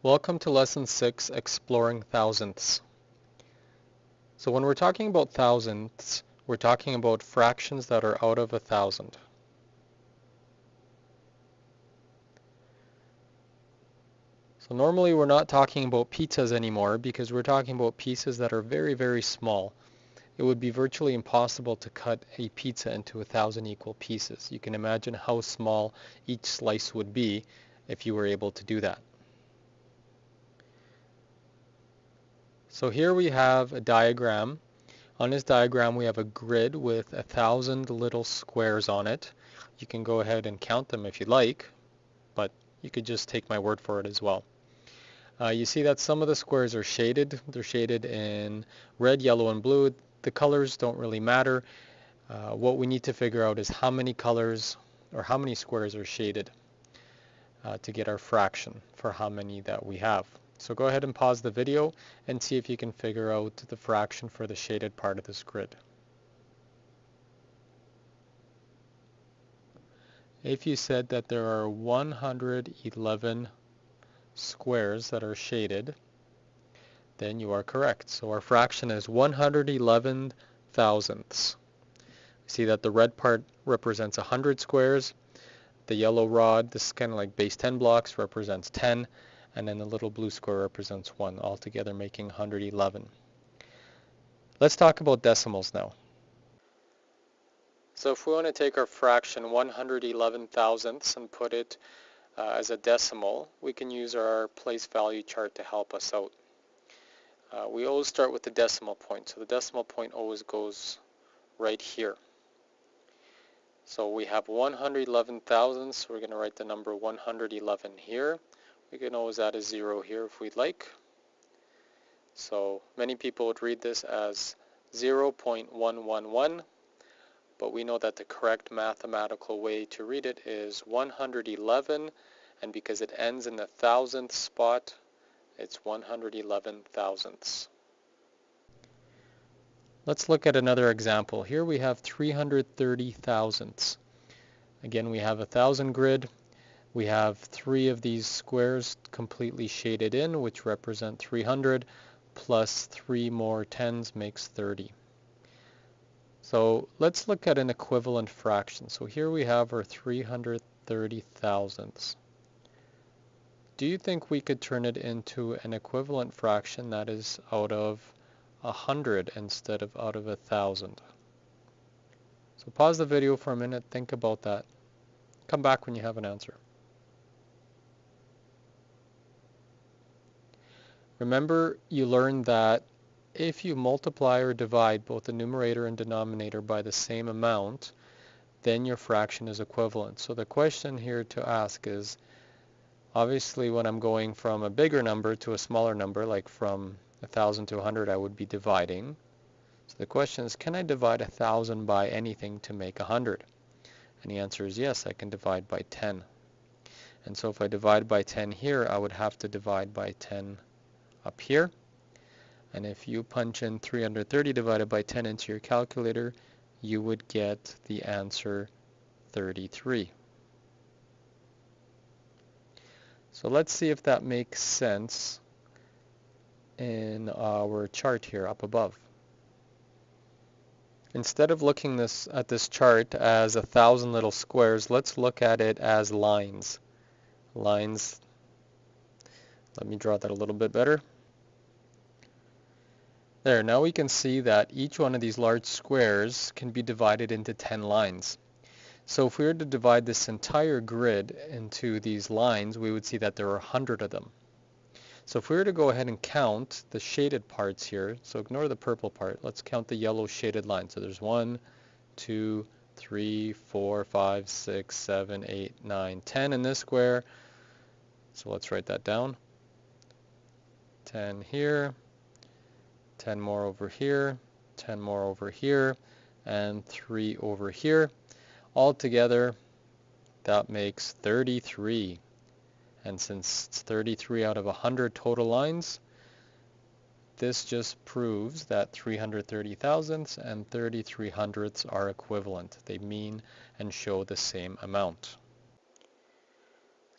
Welcome to Lesson 6, Exploring Thousandths. So when we're talking about thousandths, we're talking about fractions that are out of 1,000. So normally we're not talking about pizzas anymore because we're talking about pieces that are very, very small. It would be virtually impossible to cut a pizza into 1,000 equal pieces. You can imagine how small each slice would be if you were able to do that. So here we have a diagram. On this diagram we have a grid with 1,000 little squares on it. You can go ahead and count them if you like, but you could just take my word for it as well. You see that some of the squares are shaded. They're shaded in red, yellow, and blue. The colors don't really matter. What we need to figure out is how many colors or how many squares are shaded to get our fraction for how many that we have. So go ahead and pause the video and see if you can figure out the fraction for the shaded part of this grid. If you said that there are 111 squares that are shaded, then you are correct. So our fraction is 111 thousandths. See that the red part represents 100 squares, the yellow rod, this is kind of like base 10 blocks, represents 10, and then the little blue square represents 1, altogether making 111. Let's talk about decimals now. So if we want to take our fraction 111 thousandths and put it as a decimal, we can use our place value chart to help us out. We always start with the decimal point, so the decimal point always goes right here. So we have 111 thousandths, so we're going to write the number 111 here. We can always add a 0 here if we'd like. So many people would read this as 0.111, but we know that the correct mathematical way to read it is 111, and because it ends in the thousandth spot, it's 111 thousandths. Let's look at another example. Here we have 330 thousandths. Again, we have a 1,000 grid. We have 3 of these squares completely shaded in, which represent 300, plus 3 more tens makes 30. So let's look at an equivalent fraction. So here we have our 330 thousandths. Do you think we could turn it into an equivalent fraction that is out of 100 instead of out of 1,000? So pause the video for a minute, think about that. Come back when you have an answer. Remember, you learned that if you multiply or divide both the numerator and denominator by the same amount, then your fraction is equivalent. So the question here to ask is, obviously when I'm going from a bigger number to a smaller number, like from 1,000 to 100, I would be dividing. So the question is, can I divide 1,000 by anything to make 100? And the answer is yes, I can divide by 10. And so if I divide by 10 here, I would have to divide by 10 up here. And if you punch in 330 divided by 10 into your calculator, you would get the answer 33. So let's see if that makes sense in our chart here up above. Instead of looking at this chart as 1,000 little squares, let's look at it as lines. Lines, let me draw that a little bit better. There, now we can see that each one of these large squares can be divided into 10 lines. So if we were to divide this entire grid into these lines, we would see that there are 100 of them. So if we were to go ahead and count the shaded parts here, so ignore the purple part, let's count the yellow shaded line. So there's 1, 2, 3, 4, 5, 6, 7, 8, 9, 10 in this square. So let's write that down. 10 here, 10 more over here, 10 more over here, and 3 over here. Altogether, that makes 33. And since it's 33 out of 100 total lines, this just proves that 330 thousandths and 33 hundredths are equivalent. They mean and show the same amount.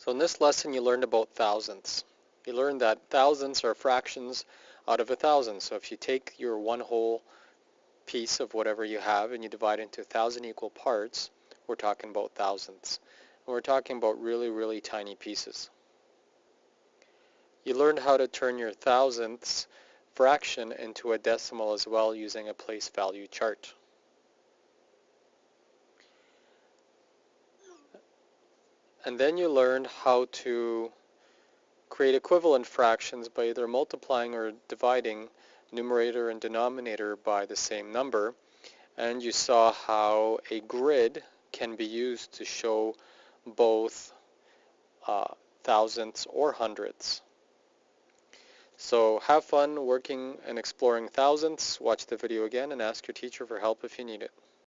So in this lesson you learned about thousandths. You learned that thousandths are fractions out of 1,000. So if you take your one whole piece of whatever you have and you divide it into 1,000 equal parts, we're talking about thousandths. And we're talking about really, really tiny pieces. You learned how to turn your thousandths fraction into a decimal as well using a place value chart. And then you learned how to create equivalent fractions by either multiplying or dividing numerator and denominator by the same number. And you saw how a grid can be used to show both thousandths or hundredths. So have fun working and exploring thousandths. Watch the video again and ask your teacher for help if you need it.